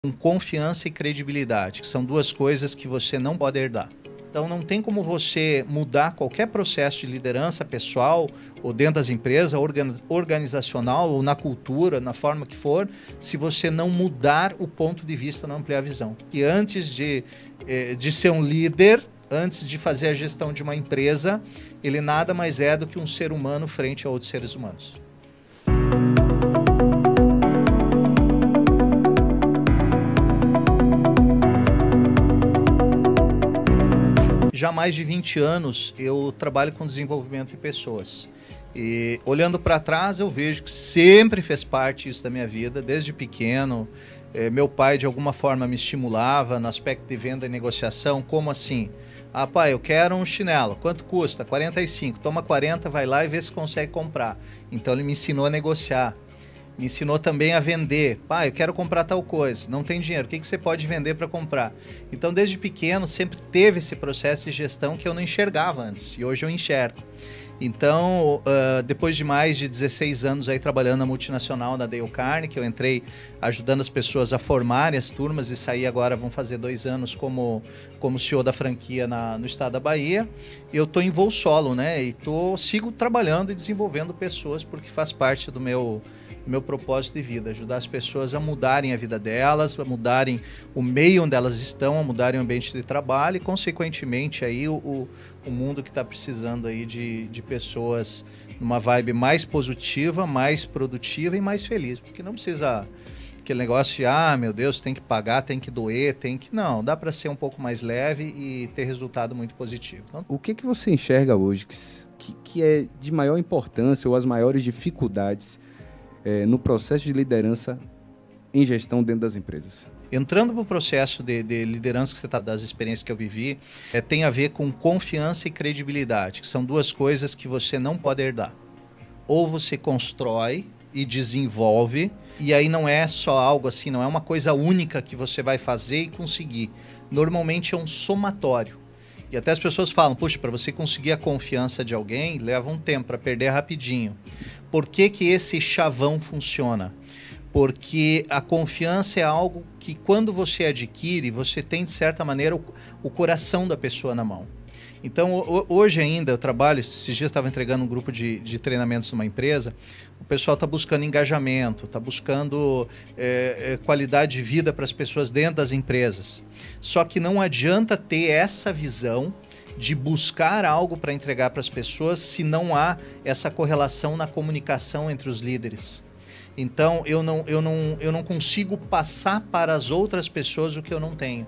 Com confiança e credibilidade, que são duas coisas que você não pode herdar. Então não tem como você mudar qualquer processo de liderança pessoal ou dentro das empresas, organizacional ou na cultura, na forma que for, se você não mudar o ponto de vista, não ampliar a visão. E antes de ser um líder, antes de fazer a gestão de uma empresa, ele nada mais é do que um ser humano frente a outros seres humanos. Já há mais de 20 anos eu trabalho com desenvolvimento de pessoas. E olhando para trás eu vejo que sempre fez parte isso da minha vida, desde pequeno. Meu pai de alguma forma me estimulava no aspecto de venda e negociação, como assim? Ah, pai, eu quero um chinelo, quanto custa? 45, toma 40, vai lá e vê se consegue comprar. Então ele me ensinou a negociar. Me ensinou também a vender. Pai, eu quero comprar tal coisa. Não tem dinheiro. O que você pode vender para comprar? Então, desde pequeno, sempre teve esse processo de gestão que eu não enxergava antes. E hoje eu enxergo. Então, depois de mais de 16 anos aí trabalhando na multinacional da Dale Carnegie, que eu entrei ajudando as pessoas a formarem as turmas e saí agora, vão fazer 2 anos como CEO da franquia no estado da Bahia. Eu estou em voo solo, né? E sigo trabalhando e desenvolvendo pessoas porque faz parte do meu propósito de vida, ajudar as pessoas a mudarem a vida delas, a mudarem o meio onde elas estão, a mudarem o ambiente de trabalho e, consequentemente, aí o mundo que está precisando aí de pessoas numa vibe mais positiva, mais produtiva e mais feliz, porque não precisa aquele negócio de, meu Deus, tem que pagar, tem que doer, Não, dá para ser um pouco mais leve e ter resultado muito positivo. Então, o que você enxerga hoje que é de maior importância ou as maiores dificuldades no processo de liderança em gestão dentro das empresas? Entrando para o processo de liderança que você está das experiências que eu vivi, tem a ver com confiança e credibilidade, que são duas coisas que você não pode herdar. Ou você constrói e desenvolve, e aí não é só algo assim, não é uma coisa única que você vai fazer e conseguir. Normalmente é um somatório. E até as pessoas falam, puxa, para você conseguir a confiança de alguém, leva um tempo para perder rapidinho. Por que esse chavão funciona? Porque a confiança é algo que, quando você adquire, você tem, de certa maneira, o coração da pessoa na mão. Então, hoje ainda, eu trabalho, esses dias eu estava entregando um grupo de treinamentos numa empresa, o pessoal está buscando engajamento, está buscando qualidade de vida para as pessoas dentro das empresas. Só que não adianta ter essa visão de buscar algo para entregar para as pessoas se não há essa correlação na comunicação entre os líderes. Então, eu não consigo passar para as outras pessoas o que eu não tenho.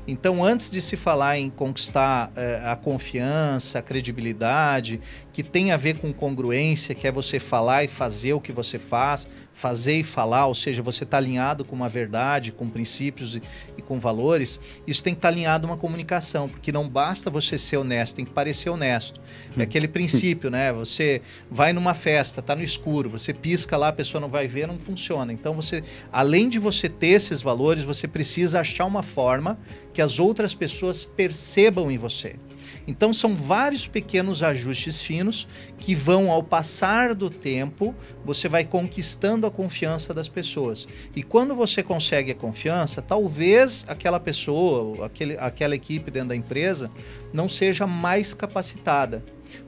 Então, antes de se falar em conquistar a confiança, a credibilidade, que tem a ver com congruência, que é você falar e fazer o que você faz, fazer e falar, ou seja, você está alinhado com uma verdade, com princípios e com valores, isso tem que estar alinhado a uma comunicação, porque não basta você ser honesto, tem que parecer honesto. É aquele princípio, né? Você vai numa festa, está no escuro, você pisca lá, a pessoa não vai ver, não funciona. Então, além de você ter esses valores, você precisa achar uma forma que as outras pessoas percebam em você. Então, são vários pequenos ajustes finos que vão, ao passar do tempo, você vai conquistando a confiança das pessoas. E quando você consegue a confiança, talvez aquela pessoa, aquela equipe dentro da empresa, não seja mais capacitada,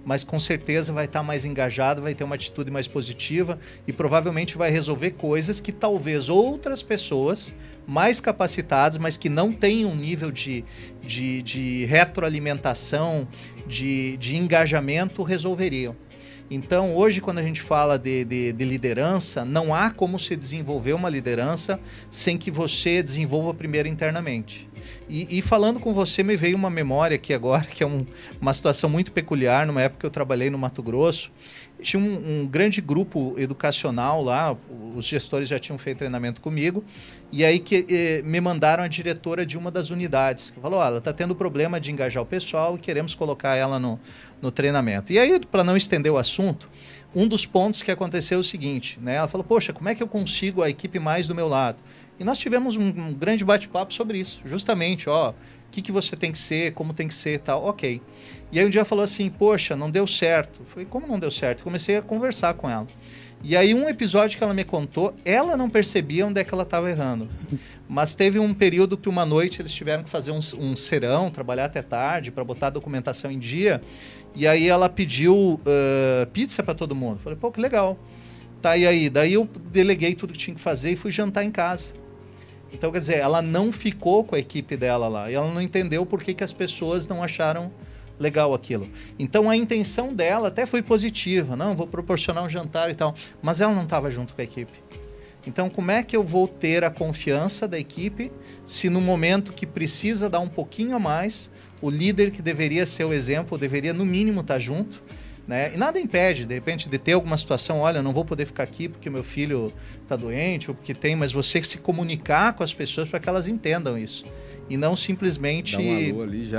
mas com certeza vai estar mais engajado, vai ter uma atitude mais positiva e provavelmente vai resolver coisas que talvez outras pessoas mais capacitadas, mas que não têm um nível de retroalimentação, de engajamento, resolveriam. Então, hoje, quando a gente fala de liderança, não há como se desenvolver uma liderança sem que você desenvolva primeiro internamente. E falando com você, me veio uma memória aqui agora, que é uma situação muito peculiar. Numa época que eu trabalhei no Mato Grosso, tinha um grande grupo educacional lá, os gestores já tinham feito treinamento comigo, e aí que me mandaram a diretora de uma das unidades, que falou, ela está tendo problema de engajar o pessoal e queremos colocar ela no treinamento. E aí, para não estender o assunto, um dos pontos que aconteceu é o seguinte, né? Ela falou, poxa, como é que eu consigo a equipe mais do meu lado? E nós tivemos um grande bate-papo sobre isso, justamente, o que você tem que ser, como tem que ser e tal, ok. E aí um dia ela falou assim, poxa, não deu certo. Eu falei, como não deu certo? Comecei a conversar com ela. E aí um episódio que ela me contou, ela não percebia onde é que ela estava errando. Mas teve um período que uma noite eles tiveram que fazer um serão, trabalhar até tarde para botar a documentação em dia. E aí ela pediu pizza para todo mundo. Falei, pô, que legal. Tá, e aí? Daí eu deleguei tudo que tinha que fazer e fui jantar em casa. Então, quer dizer, ela não ficou com a equipe dela lá. E ela não entendeu por que as pessoas não acharam legal aquilo. Então, a intenção dela até foi positiva. Não, vou proporcionar um jantar e tal. Mas ela não estava junto com a equipe. Então, como é que eu vou ter a confiança da equipe se no momento que precisa dar um pouquinho a mais, o líder que deveria ser o exemplo, deveria no mínimo estar junto, né? E nada impede, de repente, de ter alguma situação, olha, eu não vou poder ficar aqui porque meu filho está doente ou porque tem, mas você se comunicar com as pessoas para que elas entendam isso e não simplesmente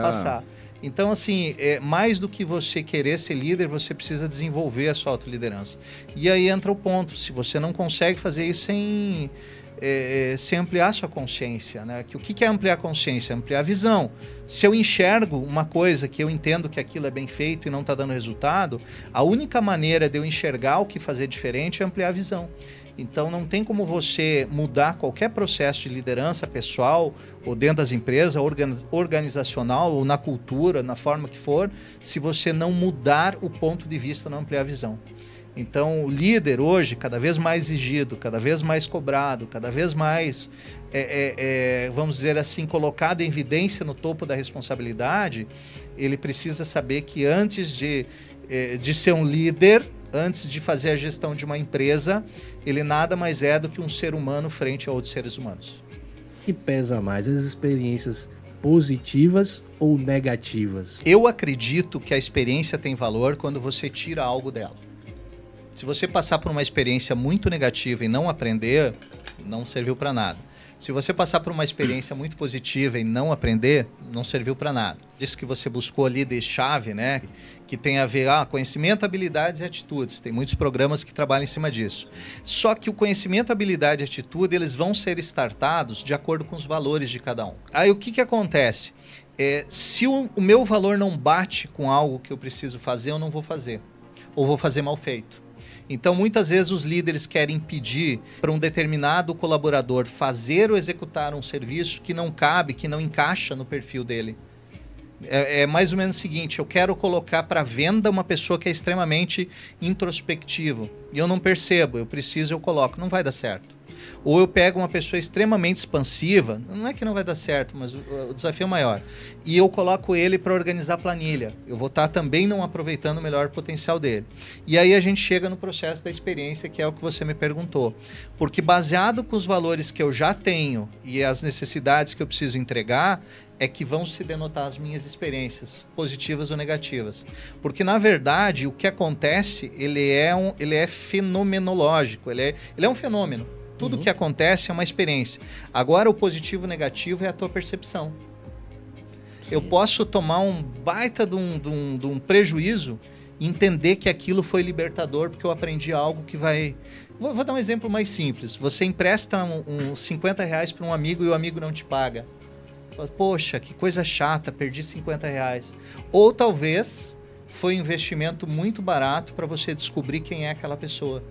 passar. Então, assim, mais do que você querer ser líder, você precisa desenvolver a sua autoliderança. E aí entra o ponto, se você não consegue fazer isso sem ampliar a sua consciência, né? O que é ampliar a consciência? Ampliar a visão. Se eu enxergo uma coisa que eu entendo que aquilo é bem feito e não está dando resultado, a única maneira de eu enxergar o que fazer diferente é ampliar a visão. Então, não tem como você mudar qualquer processo de liderança pessoal ou dentro das empresas, organizacional ou na cultura, na forma que for, se você não mudar o ponto de vista, não ampliar a visão. Então, o líder hoje, cada vez mais exigido, cada vez mais cobrado, cada vez mais, vamos dizer assim, colocado em evidência no topo da responsabilidade, ele precisa saber que antes de ser um líder, antes de fazer a gestão de uma empresa, ele nada mais é do que um ser humano frente a outros seres humanos. Que pesa mais, as experiências positivas ou negativas? Eu acredito que a experiência tem valor quando você tira algo dela. Se você passar por uma experiência muito negativa e não aprender, não serviu para nada. Se você passar por uma experiência muito positiva e não aprender, não serviu para nada. Isso que você buscou ali de chave, né? Que tem a ver com conhecimento, habilidades e atitudes. Tem muitos programas que trabalham em cima disso. Só que o conhecimento, habilidade e atitude, eles vão ser startados de acordo com os valores de cada um. Aí o que acontece? Se o meu valor não bate com algo que eu preciso fazer, eu não vou fazer. Ou vou fazer mal feito. Então, muitas vezes os líderes querem pedir para um determinado colaborador fazer ou executar um serviço que não cabe, que não encaixa no perfil dele. É mais ou menos o seguinte, eu quero colocar para venda uma pessoa que é extremamente introspectiva e eu não percebo, eu coloco, não vai dar certo. Ou eu pego uma pessoa extremamente expansiva, não é que não vai dar certo, mas o desafio é maior, e eu coloco ele para organizar a planilha. Eu vou estar também não aproveitando o melhor potencial dele. E aí a gente chega no processo da experiência, que é o que você me perguntou. Porque baseado com os valores que eu já tenho e as necessidades que eu preciso entregar, é que vão se denotar as minhas experiências, positivas ou negativas. Porque, na verdade, o que acontece, ele é fenomenológico, ele é um fenômeno. Tudo que acontece é uma experiência. Agora, o positivo e o negativo é a tua percepção. Eu posso tomar um baita de um prejuízo e entender que aquilo foi libertador porque eu aprendi algo que vai... Vou dar um exemplo mais simples. Você empresta uns 50 reais para um amigo e o amigo não te paga. Poxa, que coisa chata, perdi 50 reais. Ou talvez foi um investimento muito barato para você descobrir quem é aquela pessoa.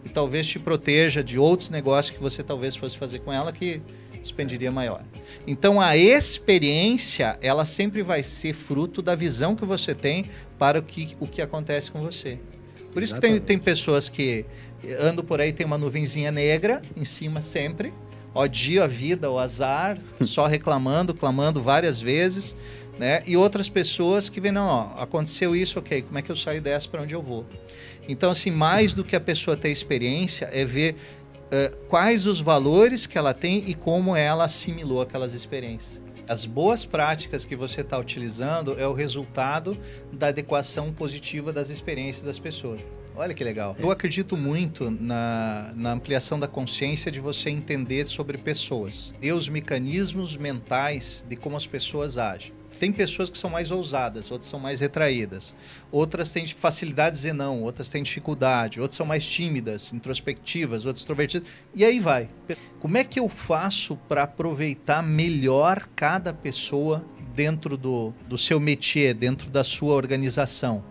E talvez te proteja de outros negócios que você talvez fosse fazer com ela que expendiria maior. Então a experiência, ela sempre vai ser fruto da visão que você tem para o que acontece com você. Por isso que tem pessoas que andam por aí, tem uma nuvenzinha negra em cima sempre, odia a vida, o azar, só reclamando, clamando várias vezes, né? E outras pessoas que veem, não, aconteceu isso, ok, como é que eu saio dessa, para onde eu vou? Então, assim, mais do que a pessoa ter experiência, é ver quais os valores que ela tem e como ela assimilou aquelas experiências. As boas práticas que você está utilizando é o resultado da adequação positiva das experiências das pessoas. Olha que legal. Eu acredito muito na ampliação da consciência de você entender sobre pessoas. E os mecanismos mentais de como as pessoas agem. Tem pessoas que são mais ousadas, outras são mais retraídas. Outras têm facilidade de dizer não, outras têm dificuldade. Outras são mais tímidas, introspectivas, outras extrovertidas. E aí vai. Como é que eu faço para aproveitar melhor cada pessoa dentro do seu métier, dentro da sua organização?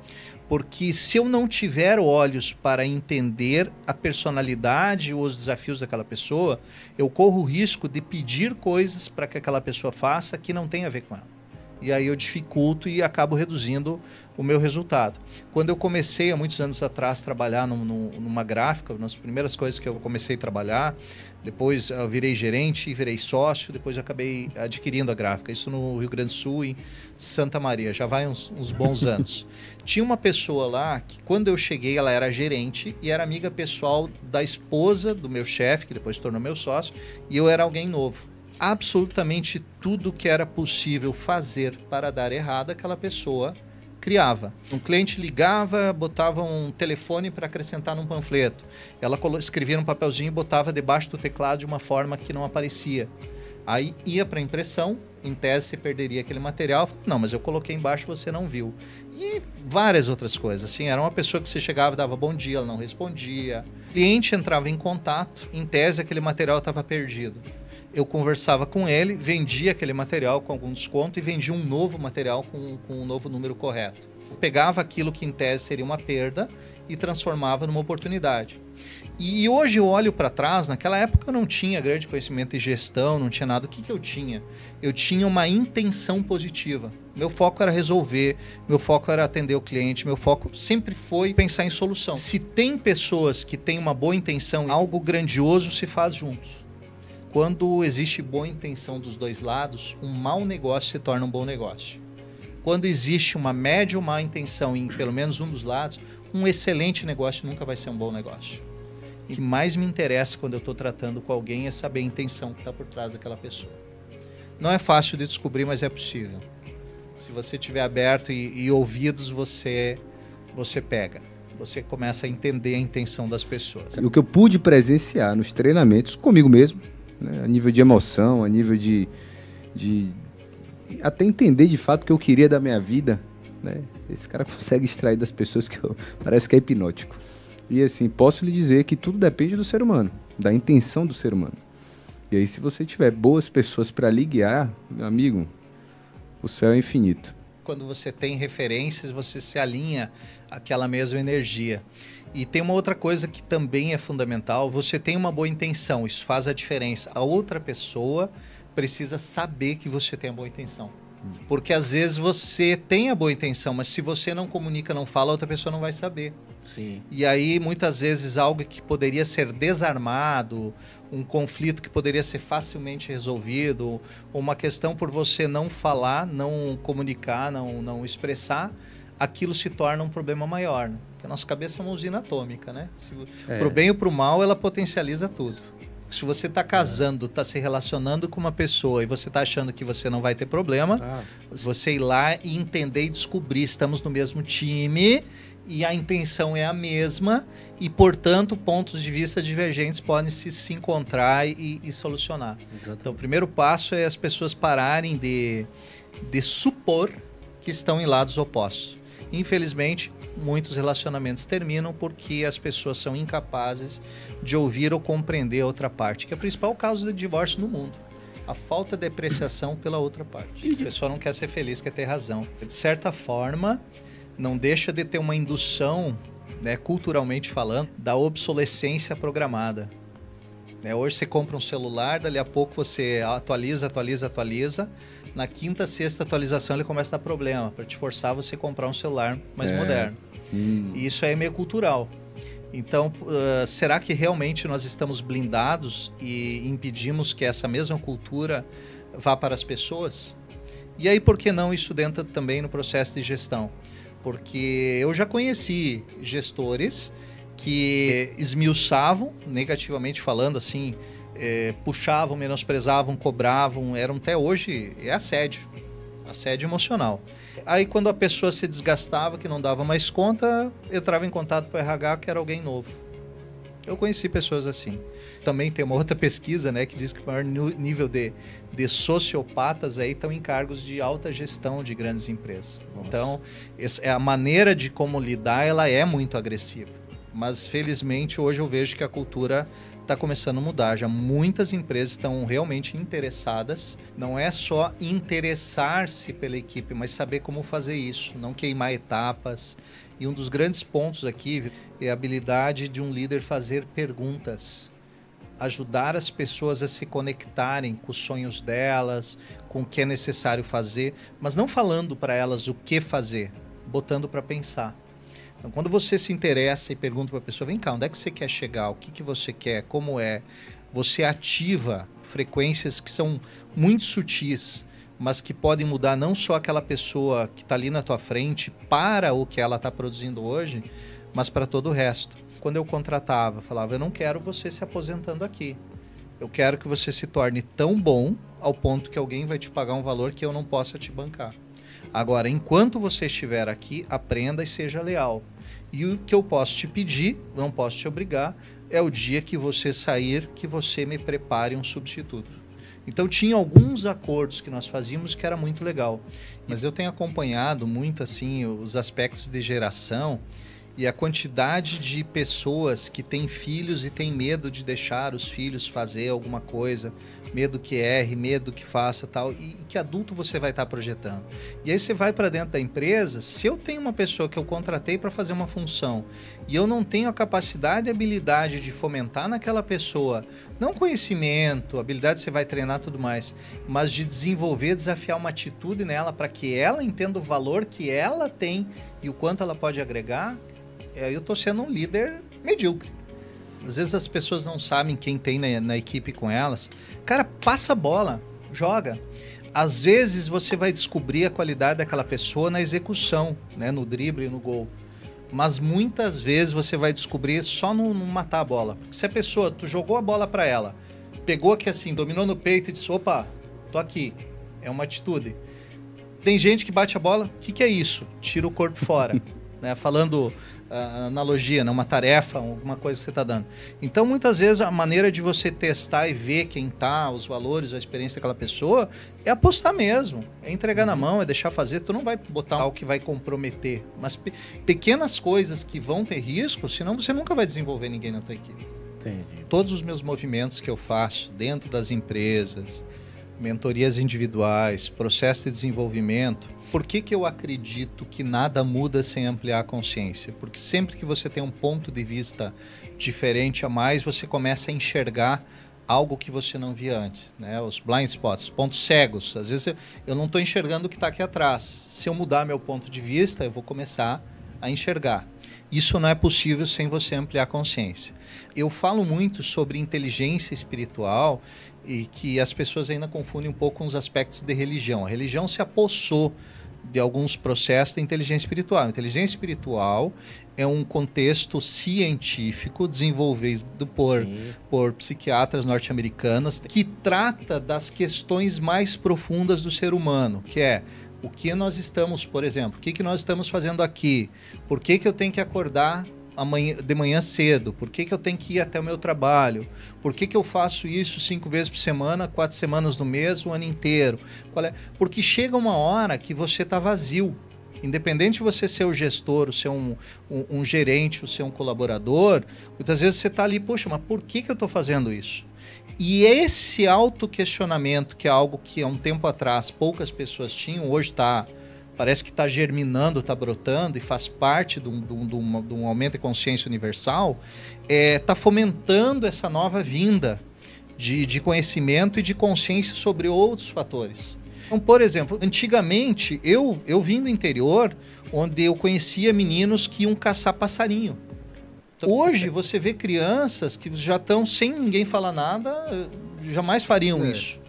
Porque se eu não tiver olhos para entender a personalidade ou os desafios daquela pessoa, eu corro o risco de pedir coisas para que aquela pessoa faça que não tem a ver com ela. E aí eu dificulto e acabo reduzindo o meu resultado. Quando eu comecei, há muitos anos atrás, a trabalhar numa gráfica, nas primeiras coisas que eu comecei a trabalhar, depois eu virei gerente e virei sócio, depois eu acabei adquirindo a gráfica. Isso no Rio Grande do Sul, em Santa Maria, já vai uns bons anos. Tinha uma pessoa lá que, quando eu cheguei, ela era gerente e era amiga pessoal da esposa do meu chefe, que depois se tornou meu sócio, e eu era alguém novo. Absolutamente tudo que era possível fazer para dar errado, aquela pessoa criava. Um cliente ligava, botava um telefone para acrescentar num panfleto. Ela escrevia num papelzinho e botava debaixo do teclado de uma forma que não aparecia. Aí ia para a impressão, em tese você perderia aquele material. Não, mas eu coloquei embaixo e você não viu. E várias outras coisas. Assim, era uma pessoa que você chegava e dava bom dia, ela não respondia. O cliente entrava em contato, em tese aquele material estava perdido. Eu conversava com ele, vendia aquele material com algum desconto e vendia um novo material com um novo número correto. Eu pegava aquilo que em tese seria uma perda e transformava numa oportunidade. E hoje eu olho para trás, naquela época eu não tinha grande conhecimento em gestão, não tinha nada. O que eu tinha? Eu tinha uma intenção positiva. Meu foco era resolver, meu foco era atender o cliente, meu foco sempre foi pensar em solução. Se tem pessoas que têm uma boa intenção, algo grandioso se faz juntos. Quando existe boa intenção dos dois lados, um mau negócio se torna um bom negócio. Quando existe uma média ou má intenção em pelo menos um dos lados, um excelente negócio nunca vai ser um bom negócio. O que mais me interessa quando eu estou tratando com alguém é saber a intenção que está por trás daquela pessoa. Não é fácil de descobrir, mas é possível. Se você estiver aberto e ouvidos, você pega. Você começa a entender a intenção das pessoas. O que eu pude presenciar nos treinamentos comigo mesmo, né, a nível de emoção, a nível de até entender de fato o que eu queria da minha vida, né? Esse cara consegue extrair das pessoas que parece que é hipnótico. E assim, posso lhe dizer que tudo depende do ser humano, da intenção do ser humano. E aí, se você tiver boas pessoas para lhe guiar, meu amigo, o céu é infinito. Quando você tem referências, você se alinha àquela mesma energia. E tem uma outra coisa que também é fundamental, você tem uma boa intenção, isso faz a diferença. A outra pessoa precisa saber que você tem a boa intenção. Porque às vezes você tem a boa intenção, mas se você não comunica, não fala, a outra pessoa não vai saber. Sim. E aí, muitas vezes, algo que poderia ser desarmado, um conflito que poderia ser facilmente resolvido, ou uma questão por você não falar, não comunicar, não expressar, aquilo se torna um problema maior, né? Porque a nossa cabeça é uma usina atômica, né? Pro bem ou pro mal, ela potencializa tudo. Se você está casando, está se relacionando com uma pessoa e você está achando que você não vai ter problema, você ir lá e entender e descobrir, estamos no mesmo time e a intenção é a mesma e, portanto, pontos de vista divergentes podem se encontrar e solucionar. Exatamente. Então, o primeiro passo é as pessoas pararem de supor que estão em lados opostos. Infelizmente, muitos relacionamentos terminam porque as pessoas são incapazes de ouvir ou compreender a outra parte, que é o principal causa de divórcio no mundo. A falta de apreciação pela outra parte. A pessoa não quer ser feliz, quer ter razão. De certa forma, não deixa de ter uma indução, né, culturalmente falando, da obsolescência programada. Hoje você compra um celular, dali a pouco você atualiza. Na quinta, sexta atualização ele começa a dar problema, para te forçar você a comprar um celular mais moderno. E isso é meio cultural. Então, será que realmente nós estamos blindados e impedimos que essa mesma cultura vá para as pessoas? E aí, por que não isso dentro também no processo de gestão? Porque eu já conheci gestores que esmiuçavam, negativamente falando, assim, puxavam, menosprezavam, cobravam, eram até hoje, assédio emocional. Aí quando a pessoa se desgastava, que não dava mais conta, entrava em contato com o RH, que era alguém novo. Eu conheci pessoas assim. Também tem uma outra pesquisa, né, que diz que o maior nível de sociopatas aí estão em cargos de alta gestão de grandes empresas. Nossa. Então, a maneira de como lidar, ela é muito agressiva. Mas, felizmente, hoje eu vejo que a cultura está começando a mudar. Já muitas empresas estão realmente interessadas. Não é só interessar-se pela equipe, mas saber como fazer isso, não queimar etapas. E um dos grandes pontos aqui é a habilidade de um líder fazer perguntas, ajudar as pessoas a se conectarem com os sonhos delas, com o que é necessário fazer, mas não falando para elas o que fazer, botando para pensar. Então, quando você se interessa e pergunta para a pessoa, vem cá, onde é que você quer chegar? O que, que você quer? Como é? Você ativa frequências que são muito sutis, mas que podem mudar não só aquela pessoa que está ali na tua frente para o que ela está produzindo hoje, mas para todo o resto. Quando eu contratava, falava, eu não quero você se aposentando aqui. Eu quero que você se torne tão bom ao ponto que alguém vai te pagar um valor que eu não possa te bancar. Agora, enquanto você estiver aqui, aprenda e seja leal. E o que eu posso te pedir, não posso te obrigar, é o dia que você sair, que você me prepare um substituto. Então, tinha alguns acordos que nós fazíamos que era muito legal. Mas eu tenho acompanhado muito assim os aspectos de geração e a quantidade de pessoas que têm filhos e têm medo de deixar os filhos fazer alguma coisa, medo que erre, medo que faça tal, e que adulto você vai estar projetando. E aí você vai para dentro da empresa, se eu tenho uma pessoa que eu contratei para fazer uma função e eu não tenho a capacidade e habilidade de fomentar naquela pessoa, não conhecimento, habilidade você vai treinar tudo mais, mas de desenvolver, desafiar uma atitude nela para que ela entenda o valor que ela tem e o quanto ela pode agregar, eu estou sendo um líder medíocre. Às vezes as pessoas não sabem quem tem na equipe com elas. Cara, passa a bola, joga. Às vezes você vai descobrir a qualidade daquela pessoa na execução, né, no drible e no gol. Mas muitas vezes você vai descobrir só no matar a bola. Porque se a pessoa, tu jogou a bola para ela, pegou aqui assim, dominou no peito e disse, opa, tô aqui. É uma atitude. Tem gente que bate a bola, o que é isso? Tira o corpo fora. Né? Falando analogia, né? Uma tarefa, alguma coisa que você está dando. Então, muitas vezes, a maneira de você testar e ver quem está, os valores, a experiência daquela pessoa, é apostar mesmo. É entregar na mão, é deixar fazer. Tu não vai botar algo que vai comprometer. Mas pequenas coisas que vão ter risco, senão você nunca vai desenvolver ninguém na tua equipe. Entendi. Todos os meus movimentos que eu faço dentro das empresas, mentorias individuais, processo de desenvolvimento. Por que eu acredito que nada muda sem ampliar a consciência? Porque sempre que você tem um ponto de vista diferente a mais, você começa a enxergar algo que você não via antes, né? Os blind spots, pontos cegos. Às vezes eu não estou enxergando o que está aqui atrás. Se eu mudar meu ponto de vista, eu vou começar a enxergar. Isso não é possível sem você ampliar a consciência. Eu falo muito sobre inteligência espiritual e que as pessoas ainda confundem um pouco com os aspectos de religião. A religião se apossou de alguns processos da inteligência espiritual. A inteligência espiritual é um contexto científico desenvolvido por psiquiatras norte-americanos que trata das questões mais profundas do ser humano, que é o que nós estamos, por exemplo, o que nós estamos fazendo aqui, por que eu tenho que acordar de manhã cedo, por que eu tenho que ir até o meu trabalho, por que eu faço isso 5 vezes por semana, 4 semanas no mês, o ano inteiro. Porque chega uma hora que você está vazio. Independente de você ser o gestor, ou ser um gerente, ou ser um colaborador, muitas vezes você está ali, poxa, mas por que eu estou fazendo isso? E esse autoquestionamento, que é algo que há um tempo atrás poucas pessoas tinham, hoje parece que está germinando, está brotando e faz parte de um aumento de consciência universal, está fomentando essa nova vinda de conhecimento e de consciência sobre outros fatores. Então, por exemplo, antigamente eu vim do interior, onde eu conhecia meninos que iam caçar passarinho. Hoje você vê crianças que já estão sem ninguém falar nada, jamais fariam isso.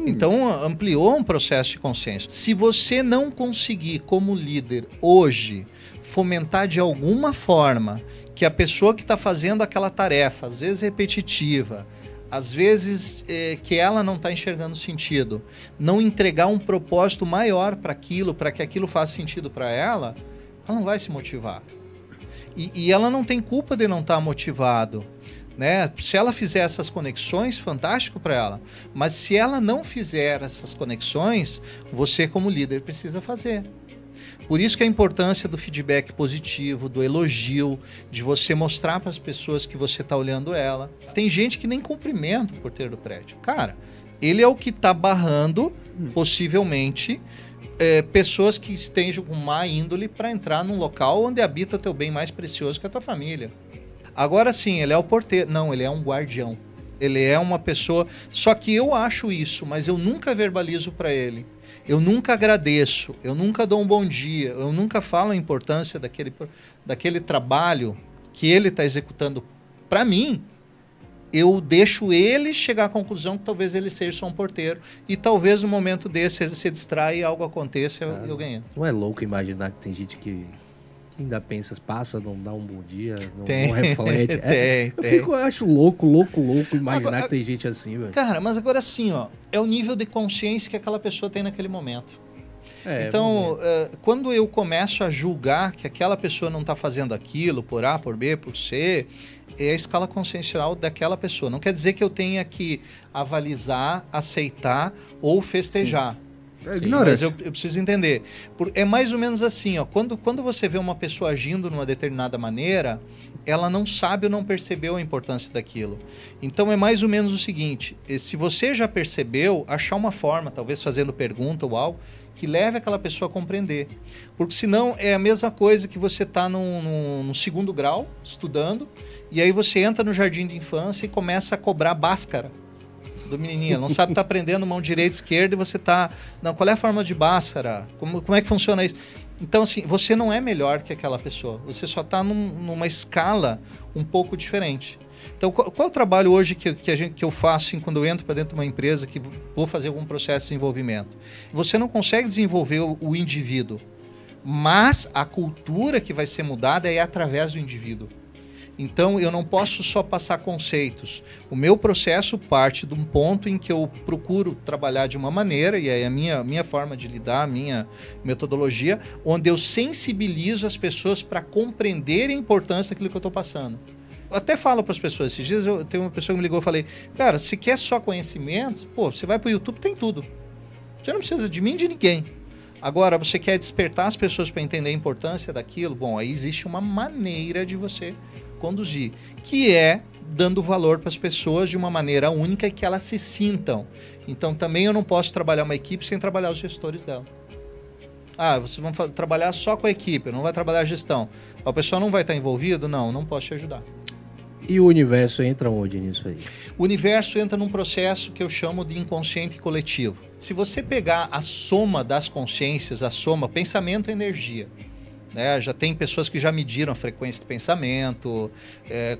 Então ampliou um processo de consciência. Se você não conseguir, como líder, hoje, fomentar de alguma forma que a pessoa que está fazendo aquela tarefa, às vezes repetitiva, às vezes que ela não está enxergando sentido, não entregar um propósito maior para aquilo, para que aquilo faça sentido para ela, ela não vai se motivar. E ela não tem culpa de não estar motivado. Né? Se ela fizer essas conexões, fantástico para ela. Mas se ela não fizer essas conexões, você como líder precisa fazer. Por isso que a importância do feedback positivo, do elogio, de você mostrar para as pessoas que você está olhando ela. Tem gente que nem cumprimenta o porteiro do prédio. Cara, ele é o que está barrando, possivelmente, pessoas que estejam com má índole para entrar num local onde habita o teu bem mais precioso que é a tua família. Agora sim, ele é o porteiro. Não, ele é um guardião. Ele é uma pessoa... Só que eu acho isso, mas eu nunca verbalizo para ele. Eu nunca agradeço, eu nunca dou um bom dia, eu nunca falo a importância daquele trabalho que ele está executando para mim. Eu deixo ele chegar à conclusão que talvez ele seja só um porteiro. E talvez no momento desse ele se distrai e algo aconteça e eu ganho. Não é louco imaginar que tem gente que ainda pensa, passa, não dá um bom dia, não reflete. Eu acho louco imaginar agora, que tem gente assim, velho. Cara, mas agora sim, ó, é o nível de consciência que aquela pessoa tem naquele momento. Então, quando eu começo a julgar que aquela pessoa não está fazendo aquilo por A, por B, por C, é a escala consciencial daquela pessoa. Não quer dizer que eu tenha que avalizar, aceitar ou festejar. Sim. Mas eu preciso entender. É mais ou menos assim, ó, quando você vê uma pessoa agindo de uma determinada maneira, ela não sabe ou não percebeu a importância daquilo. Então é mais ou menos o seguinte, se você já percebeu, achar uma forma, talvez fazendo pergunta ou algo, que leve aquela pessoa a compreender. Porque senão é a mesma coisa que você está no segundo grau, estudando, e aí você entra no jardim de infância e começa a cobrar báscara do menininho, não sabe, tá aprendendo mão direita, esquerda, e você tá... Não, qual é a forma de báscara? Como é que funciona isso? Então, assim, você não é melhor que aquela pessoa, você só tá numa escala um pouco diferente. Então, qual é o trabalho hoje que eu faço assim, quando eu entro para dentro de uma empresa que vou fazer algum processo de desenvolvimento? Você não consegue desenvolver o indivíduo, mas a cultura que vai ser mudada é através do indivíduo. Então, eu não posso só passar conceitos. O meu processo parte de um ponto em que eu procuro trabalhar de uma maneira, e aí a minha forma de lidar, a minha metodologia, onde eu sensibilizo as pessoas para compreenderem a importância daquilo que eu estou passando. Eu até falo para as pessoas, esses dias tem uma pessoa que me ligou e falei, cara, se quer só conhecimento, pô, você vai para o YouTube, tem tudo. Você não precisa de mim, de ninguém. Agora, você quer despertar as pessoas para entender a importância daquilo? Bom, aí existe uma maneira de você conduzir, que é dando valor para as pessoas de uma maneira única e que elas se sintam. Então, também eu não posso trabalhar uma equipe sem trabalhar os gestores dela. Ah, vocês vão trabalhar só com a equipe, não vai trabalhar a gestão. A pessoa não vai estar envolvida? Não posso te ajudar. E o universo entra onde nisso aí? O universo entra num processo que eu chamo de inconsciente coletivo. Se você pegar a soma das consciências, a soma, pensamento é energia. Já tem pessoas que já mediram a frequência de pensamento,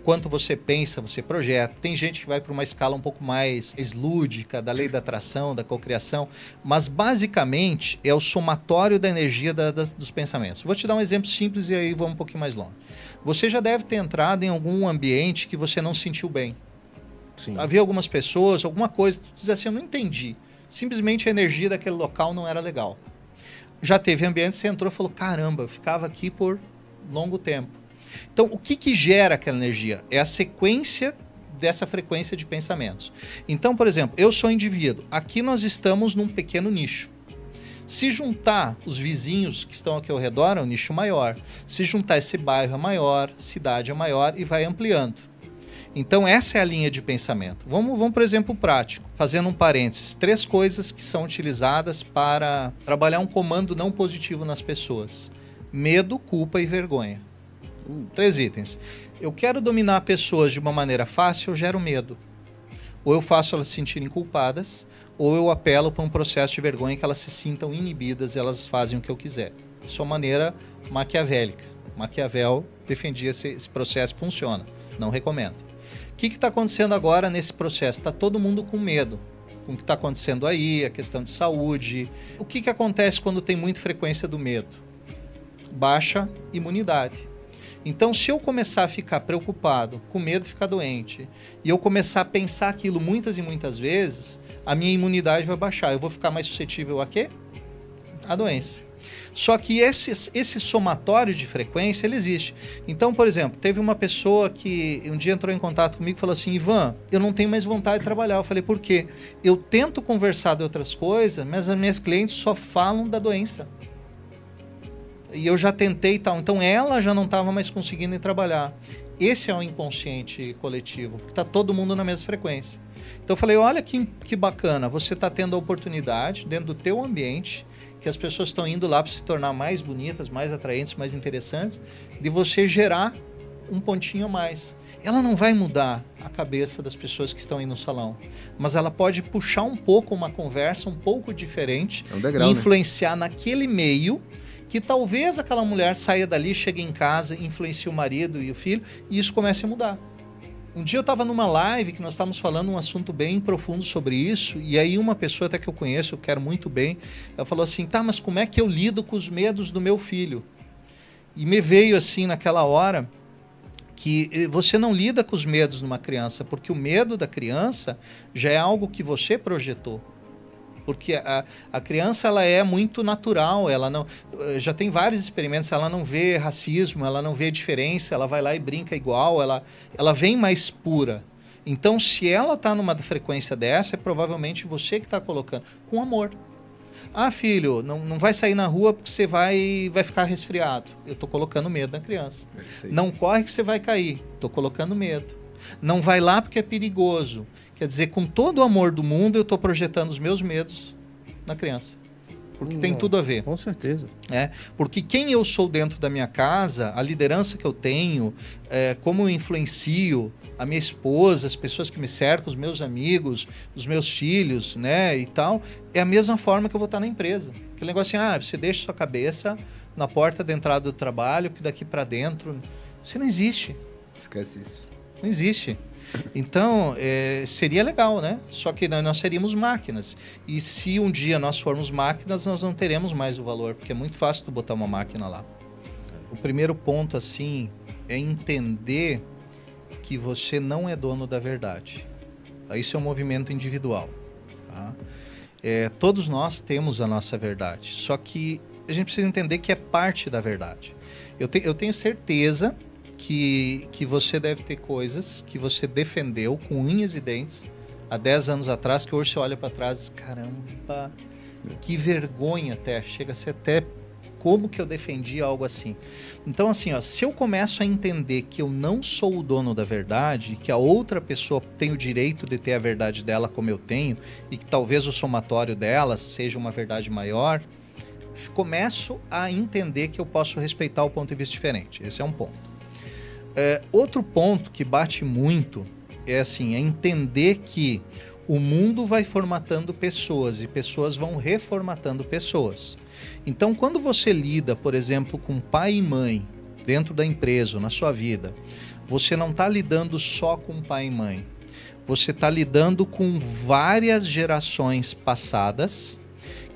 quanto você pensa, você projeta. Tem gente que vai para uma escala um pouco mais lúdica, da lei da atração, da cocriação, mas basicamente é o somatório da energia dos pensamentos. Vou te dar um exemplo simples e aí vamos um pouquinho mais longe. Você já deve ter entrado em algum ambiente que você não se sentiu bem. Sim. Havia algumas pessoas, alguma coisa, tu diz assim, eu não entendi. Simplesmente a energia daquele local não era legal. Já teve ambiente, você entrou e falou, caramba, eu ficava aqui por longo tempo. Então, o que gera aquela energia? É a sequência dessa frequência de pensamentos. Então, por exemplo, eu sou indivíduo. Aqui nós estamos num pequeno nicho. Se juntar os vizinhos que estão aqui ao redor, é um nicho maior. Se juntar esse bairro é maior, cidade é maior e vai ampliando. Então, essa é a linha de pensamento. Vamos por exemplo, prático. Fazendo um parênteses. 3 coisas que são utilizadas para trabalhar um comando não positivo nas pessoas. Medo, culpa e vergonha. 3 itens. Eu quero dominar pessoas de uma maneira fácil, eu gero medo. Ou eu faço elas se sentirem culpadas, ou eu apelo para um processo de vergonha que elas se sintam inibidas e elas fazem o que eu quiser. Isso é uma maneira maquiavélica. Maquiavel defendia esse processo, funciona. Não recomendo. O que está acontecendo agora nesse processo? Está todo mundo com medo. Com o que está acontecendo aí, a questão de saúde. O que acontece quando tem muita frequência do medo? Baixa imunidade. Então, se eu começar a ficar preocupado, com medo de ficar doente, e eu começar a pensar aquilo muitas e muitas vezes, a minha imunidade vai baixar. Eu vou ficar mais suscetível a quê? A doença. Só que esse somatório de frequência, ele existe. Então, por exemplo, teve uma pessoa que um dia entrou em contato comigo e falou assim, Ivan, eu não tenho mais vontade de trabalhar. Eu falei, por quê? Eu tento conversar de outras coisas, mas as minhas clientes só falam da doença. E eu já tentei e tal. Então ela já não estava mais conseguindo ir trabalhar. Esse é o inconsciente coletivo, porque está todo mundo na mesma frequência. Então eu falei, olha que bacana, você está tendo a oportunidade dentro do teu ambiente, que as pessoas estão indo lá para se tornar mais bonitas, mais atraentes, mais interessantes, de você gerar um pontinho a mais. Ela não vai mudar a cabeça das pessoas que estão aí no salão, mas ela pode puxar um pouco uma conversa um pouco diferente, degrau, e influenciar naquele meio, que talvez aquela mulher saia dali, chegue em casa, influencie o marido e o filho, e isso comece a mudar. Um dia eu estava numa live que nós estávamos falando um assunto bem profundo sobre isso, e aí uma pessoa até que eu conheço, eu quero muito bem, ela falou assim, tá, mas como é que eu lido com os medos do meu filho? E me veio assim naquela hora que você não lida com os medos de uma criança, porque o medo da criança já é algo que você projetou. Porque a criança ela é muito natural, ela não, já tem vários experimentos, ela não vê racismo, ela não vê diferença, ela vai lá e brinca igual, ela vem mais pura. Então, se ela está numa frequência dessa, é provavelmente você que está colocando, com amor. Ah, filho, não vai sair na rua porque você vai ficar resfriado. Eu estou colocando medo na criança. Não corre que você vai cair. Estou colocando medo. Não vai lá porque é perigoso. Quer dizer, com todo o amor do mundo, eu estou projetando os meus medos na criança. Porque tem tudo a ver. Com certeza. Porque quem eu sou dentro da minha casa, a liderança que eu tenho, como eu influencio a minha esposa, as pessoas que me cercam, os meus amigos, os meus filhos, né, e tal, é a mesma forma que eu vou estar na empresa. Aquele negócio assim, você deixa sua cabeça na porta da entrada do trabalho, que daqui para dentro, você não existe. Esquece isso. Não existe. Então, seria legal, né? Só que nós seríamos máquinas. E se um dia nós formos máquinas, nós não teremos mais o valor, porque é muito fácil tu botar uma máquina lá. O primeiro ponto, assim, é entender que você não é dono da verdade. Isso é um movimento individual. Tá? Todos nós temos a nossa verdade, só que a gente precisa entender que é parte da verdade. Eu tenho certeza que você deve ter coisas que você defendeu com unhas e dentes há 10 anos atrás, que hoje você olha para trás e diz, caramba, que vergonha até, chega a ser até como que eu defendi algo assim. Então assim, se eu começo a entender que eu não sou o dono da verdade, que a outra pessoa tem o direito de ter a verdade dela como eu tenho, e que talvez o somatório delas seja uma verdade maior, começo a entender que eu posso respeitar o ponto de vista diferente. Esse é um ponto. Outro ponto que bate muito é entender que o mundo vai formatando pessoas e pessoas vão reformatando pessoas. Então, quando você lida, por exemplo, com pai e mãe dentro da empresa, na sua vida, você não está lidando só com pai e mãe. Você está lidando com várias gerações passadas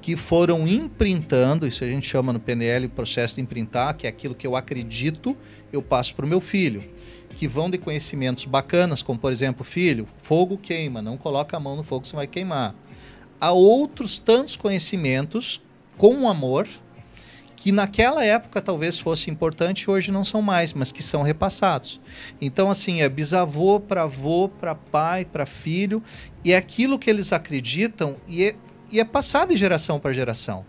que foram imprintando, isso a gente chama no PNL o processo de imprintar, que é aquilo que eu acredito, eu passo para o meu filho, que vão de conhecimentos bacanas, como por exemplo, filho, fogo queima, não coloca a mão no fogo, você vai queimar. Há outros tantos conhecimentos com amor, que naquela época talvez fosse importante, hoje não são mais, mas que são repassados. Então é bisavô para avô, para pai, para filho, e é aquilo que eles acreditam e é passado de geração para geração.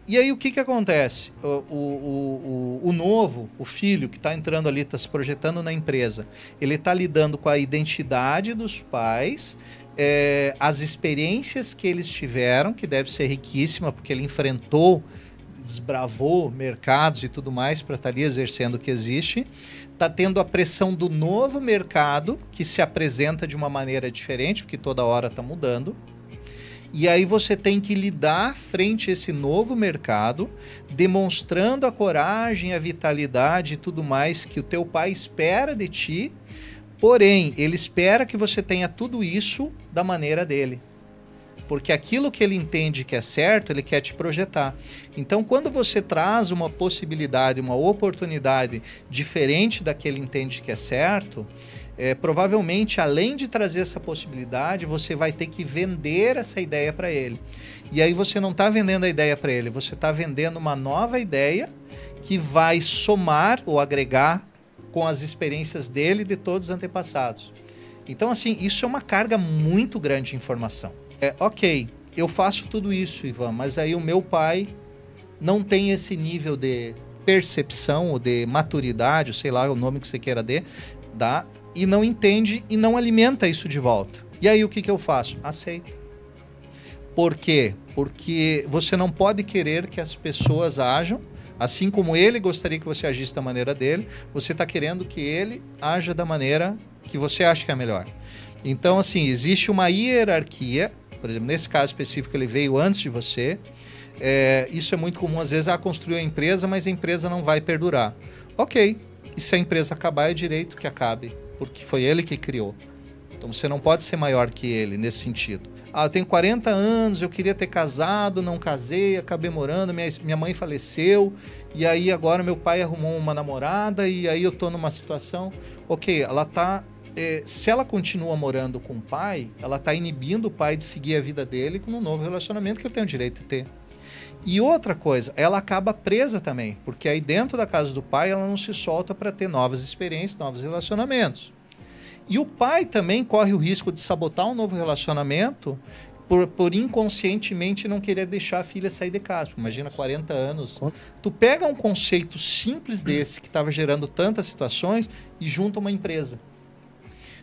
E aí o que acontece? O novo, o filho que está entrando ali, está se projetando na empresa, ele está lidando com a identidade dos pais, as experiências que eles tiveram, que deve ser riquíssima, porque ele enfrentou, desbravou mercados e tudo mais para estar ali exercendo o que existe. Está tendo a pressão do novo mercado, que se apresenta de uma maneira diferente, porque toda hora está mudando. E aí você tem que lidar frente a esse novo mercado, demonstrando a coragem, a vitalidade e tudo mais que o teu pai espera de ti, porém, ele espera que você tenha tudo isso da maneira dele. Porque aquilo que ele entende que é certo, ele quer te projetar. Então, quando você traz uma possibilidade, uma oportunidade diferente da que ele entende que é certo, provavelmente, além de trazer essa possibilidade, você vai ter que vender essa ideia para ele. E aí você não está vendendo a ideia para ele, você está vendendo uma nova ideia que vai somar ou agregar com as experiências dele e de todos os antepassados. Então, isso é uma carga muito grande de informação. Ok, eu faço tudo isso, Ivan, mas aí o meu pai não tem esse nível de percepção ou de maturidade, sei lá o nome que você queira dar, e não entende e não alimenta isso de volta. E aí o que eu faço? Aceita. Por quê? Porque você não pode querer que as pessoas ajam assim como ele gostaria que você agisse da maneira dele, você está querendo que ele haja da maneira que você acha que é melhor. Então, assim, existe uma hierarquia, por exemplo, nesse caso específico ele veio antes de você, isso é muito comum, às vezes, construiu a empresa, mas a empresa não vai perdurar. Ok, e se a empresa acabar, é direito que acabe, porque foi ele que criou. Então você não pode ser maior que ele nesse sentido. Eu tenho 40 anos, eu queria ter casado, não casei, acabei morando, minha mãe faleceu, e aí agora meu pai arrumou uma namorada, e aí eu estou numa situação... Ok, ela está... se ela continua morando com o pai, ela está inibindo o pai de seguir a vida dele com um novo relacionamento que ele tem o direito de ter. E outra coisa, ela acaba presa também, porque aí dentro da casa do pai ela não se solta para ter novas experiências, novos relacionamentos. E o pai também corre o risco de sabotar um novo relacionamento por inconscientemente não querer deixar a filha sair de casa. Imagina, 40 anos. Tu pega um conceito simples desse, que estava gerando tantas situações, e junta uma empresa.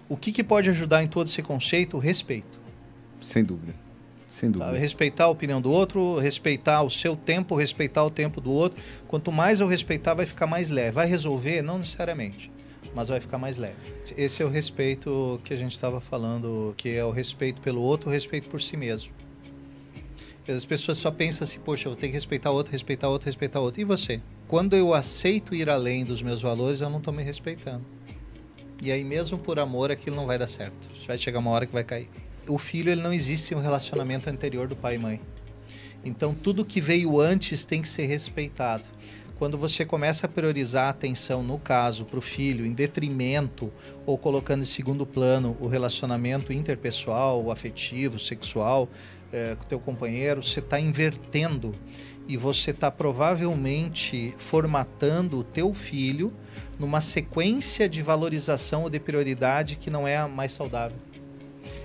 O que pode ajudar em todo esse conceito? O respeito. Sem dúvida. Sem dúvida. Respeitar a opinião do outro, respeitar o seu tempo, respeitar o tempo do outro. Quanto mais eu respeitar, vai ficar mais leve. Vai resolver? Não necessariamente, mas vai ficar mais leve. Esse é o respeito que a gente estava falando, que é o respeito pelo outro, o respeito por si mesmo. As pessoas só pensam assim, poxa, eu tenho que respeitar o outro, respeitar o outro, respeitar o outro. E você? Quando eu aceito ir além dos meus valores, eu não estou me respeitando. E aí mesmo por amor, aquilo não vai dar certo. Vai chegar uma hora que vai cair. O filho, ele não existe em um relacionamento anterior do pai e mãe. Então tudo que veio antes tem que ser respeitado. Quando você começa a priorizar a atenção, no caso, para o filho, em detrimento ou colocando em segundo plano o relacionamento interpessoal, afetivo, sexual, com o teu companheiro, você está invertendo e você está provavelmente formatando o teu filho numa sequência de valorização ou de prioridade que não é a mais saudável.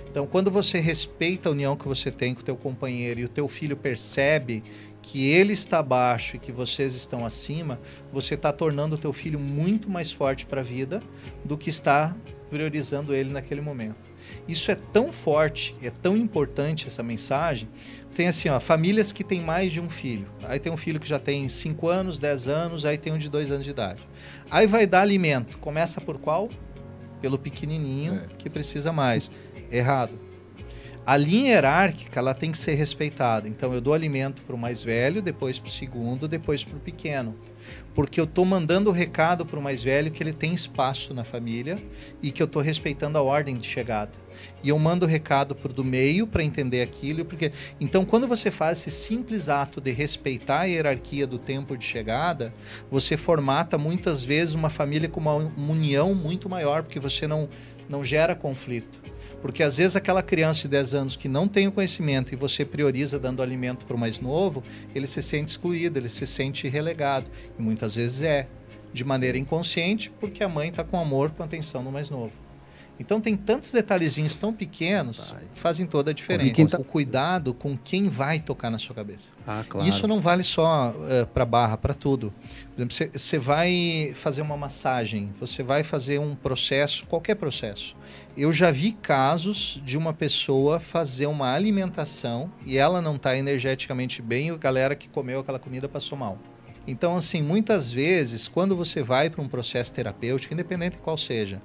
Então, quando você respeita a união que você tem com o teu companheiro e o teu filho percebe que ele está abaixo e que vocês estão acima, você está tornando o teu filho muito mais forte para a vida do que está priorizando ele naquele momento. Isso é tão forte, é tão importante essa mensagem. Tem assim, famílias que têm mais de um filho. Aí tem um filho que já tem 5 anos, 10 anos, aí tem um de 2 anos de idade. Aí vai dar alimento. Começa por qual? Pelo pequenininho que precisa mais. Errado. A linha hierárquica, ela tem que ser respeitada. Então, eu dou alimento para o mais velho, depois para o segundo, depois para o pequeno. Porque eu estou mandando o recado para o mais velho que ele tem espaço na família e que eu estou respeitando a ordem de chegada. E eu mando o recado para o do meio para entender aquilo. Porque... Então, quando você faz esse simples ato de respeitar a hierarquia do tempo de chegada, você formata muitas vezes uma família com uma união muito maior, porque você não gera conflito. Porque às vezes aquela criança de 10 anos que não tem o conhecimento e você prioriza dando alimento para o mais novo, ele se sente excluído, ele se sente relegado. E muitas vezes de maneira inconsciente, porque a mãe está com amor, com atenção no mais novo. Então tem tantos detalhezinhos tão pequenos que fazem toda a diferença. O cuidado com quem vai tocar na sua cabeça. Claro. Isso não vale só para barra, para tudo. Por exemplo, você vai fazer uma massagem, você vai fazer um processo, qualquer processo. Eu já vi casos de uma pessoa fazer uma alimentação e ela não está energeticamente bem e a galera que comeu aquela comida passou mal. Então, assim, muitas vezes, quando você vai para um processo terapêutico, independente de qual seja,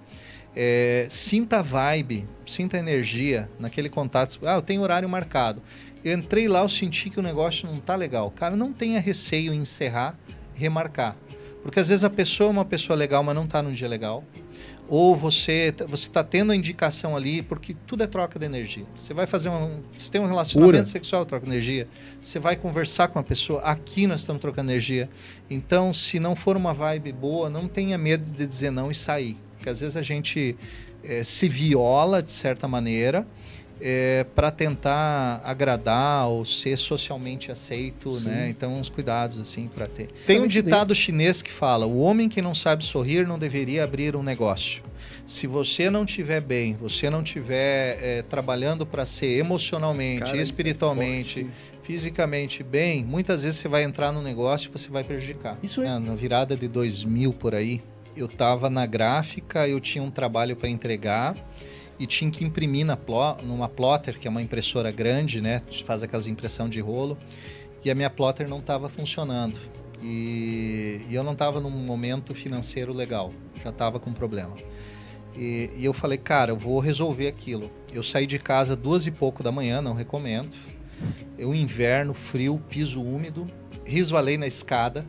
sinta a vibe, sinta a energia naquele contato. Eu tenho horário marcado. Eu entrei lá, eu senti que o negócio não está legal. Cara, não tenha receio em encerrar, remarcar. Porque às vezes a pessoa é uma pessoa legal, mas não está num dia legal. Ou você está tendo a indicação ali, porque tudo é troca de energia. Você vai fazer você tem um relacionamento sexual, troca de energia. Você vai conversar com uma pessoa, aqui nós estamos trocando energia. Então, se não for uma vibe boa, não tenha medo de dizer não e sair. Porque às vezes a gente se viola, de certa maneira, para tentar agradar ou ser socialmente aceito, né? Então, uns cuidados assim para ter. Tem um ditado chinês que fala: o homem que não sabe sorrir não deveria abrir um negócio. Se você não estiver bem, você não estiver trabalhando para ser emocionalmente, espiritualmente, fisicamente bem, muitas vezes você vai entrar no negócio e você vai prejudicar. Isso é. Na virada de 2000 por aí, eu estava na gráfica, eu tinha um trabalho para entregar e tinha que imprimir numa plotter, que é uma impressora grande, né? Faz aquelas impressão de rolo, e a minha plotter não estava funcionando. E eu não estava num momento financeiro legal, já estava com problema. E eu falei, cara, eu vou resolver aquilo. Eu saí de casa 2h pouco da manhã, não recomendo. Eu inverno, frio, piso úmido, resvalei na escada,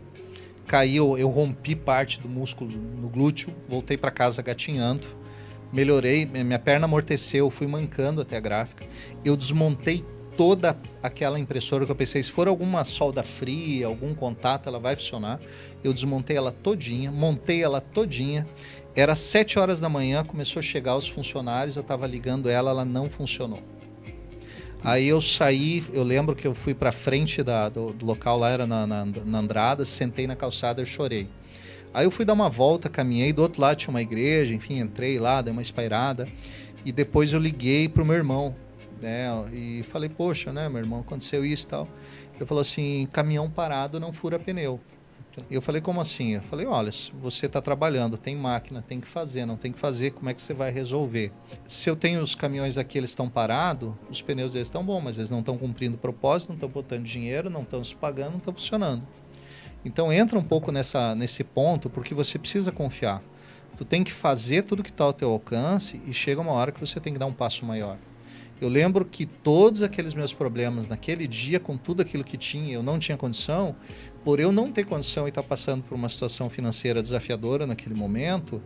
caí, eu rompi parte do músculo no glúteo, voltei para casa gatinhando, melhorei, minha perna amorteceu, fui mancando até a gráfica. Eu desmontei toda aquela impressora que eu pensei, se for alguma solda fria, algum contato, ela vai funcionar. Eu desmontei ela todinha, montei ela todinha. Era 7 horas da manhã, começou a chegar os funcionários, eu estava ligando ela não funcionou. Aí eu saí, eu lembro que eu fui para frente do local lá, era na Andrada, sentei na calçada e chorei. Aí eu fui dar uma volta, caminhei, do outro lado tinha uma igreja, enfim, entrei lá, dei uma espairada. E depois eu liguei pro meu irmão, né? E falei, poxa, né, meu irmão, aconteceu isso e tal. Ele falou assim, caminhão parado não fura pneu. Eu falei, como assim? Eu falei, olha, você está trabalhando, tem máquina, tem que fazer, não tem que fazer, como é que você vai resolver? Se eu tenho os caminhões aqui, eles estão parados, os pneus deles estão bons, mas eles não estão cumprindo o propósito, não estão botando dinheiro, não estão se pagando, não estão funcionando. Então entra um pouco nesse ponto, porque você precisa confiar. Tu tem que fazer tudo que está ao teu alcance e chega uma hora que você tem que dar um passo maior. Eu lembro que todos aqueles meus problemas naquele dia, com tudo aquilo que tinha, eu não tinha condição, por eu não ter condição e estar passando por uma situação financeira desafiadora naquele momento,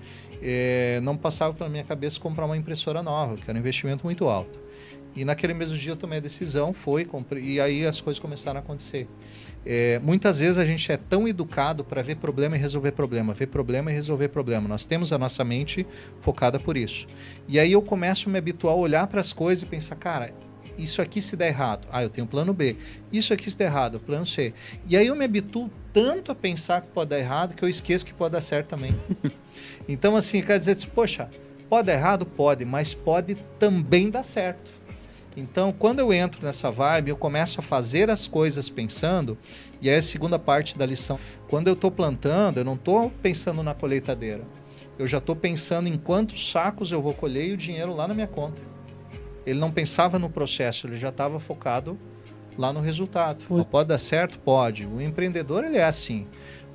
não passava pela minha cabeça comprar uma impressora nova, que era um investimento muito alto. E naquele mesmo dia eu tomei a decisão, comprei, e aí as coisas começaram a acontecer. Muitas vezes a gente é tão educado para ver problema e resolver problema, ver problema e resolver problema. Nós temos a nossa mente focada por isso. E aí eu começo a me habituar a olhar para as coisas e pensar, cara, isso aqui se der errado, eu tenho plano B. Isso aqui se der errado, plano C. E aí eu me habituo tanto a pensar que pode dar errado que eu esqueço que pode dar certo também. Então assim, quer dizer, poxa, pode dar errado? Pode, mas pode também dar certo. Então, quando eu entro nessa vibe, eu começo a fazer as coisas pensando, e aí a segunda parte da lição. Quando eu estou plantando, eu não estou pensando na colheitadeira. Eu já estou pensando em quantos sacos eu vou colher e o dinheiro lá na minha conta. Ele não pensava no processo, ele já estava focado lá no resultado. Pode dar certo? Pode. O empreendedor, ele é assim.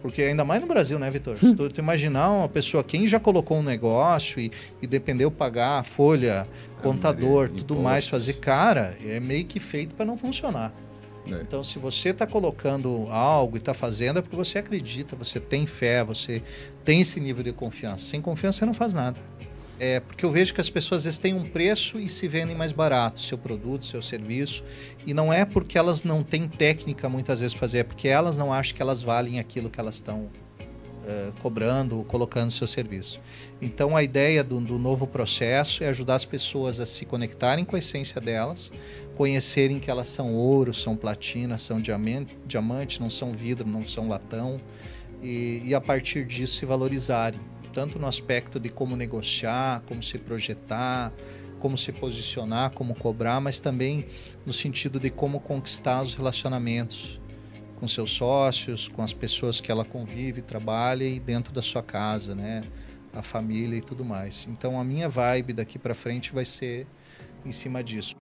Porque ainda mais no Brasil, né, Vitor? Tu imaginar uma pessoa, quem já colocou um negócio e dependeu pagar a folha, contador, tudo mais, fazer, cara, é meio que feito para não funcionar. Então, se você está colocando algo e está fazendo, é porque você acredita, você tem fé, você tem esse nível de confiança. Sem confiança, você não faz nada. Porque eu vejo que as pessoas às vezes têm um preço e se vendem mais barato, seu produto, seu serviço, e não é porque elas não têm técnica muitas vezes para fazer, é porque elas não acham que elas valem aquilo que elas estão cobrando, colocando seu serviço. Então a ideia do novo processo é ajudar as pessoas a se conectarem com a essência delas, conhecerem que elas são ouro, são platina, são diamante, não são vidro, não são latão, e a partir disso se valorizarem. Tanto no aspecto de como negociar, como se projetar, como se posicionar, como cobrar, mas também no sentido de como conquistar os relacionamentos com seus sócios, com as pessoas que ela convive, trabalha e dentro da sua casa, né? A família e tudo mais. Então a minha vibe daqui para frente vai ser em cima disso.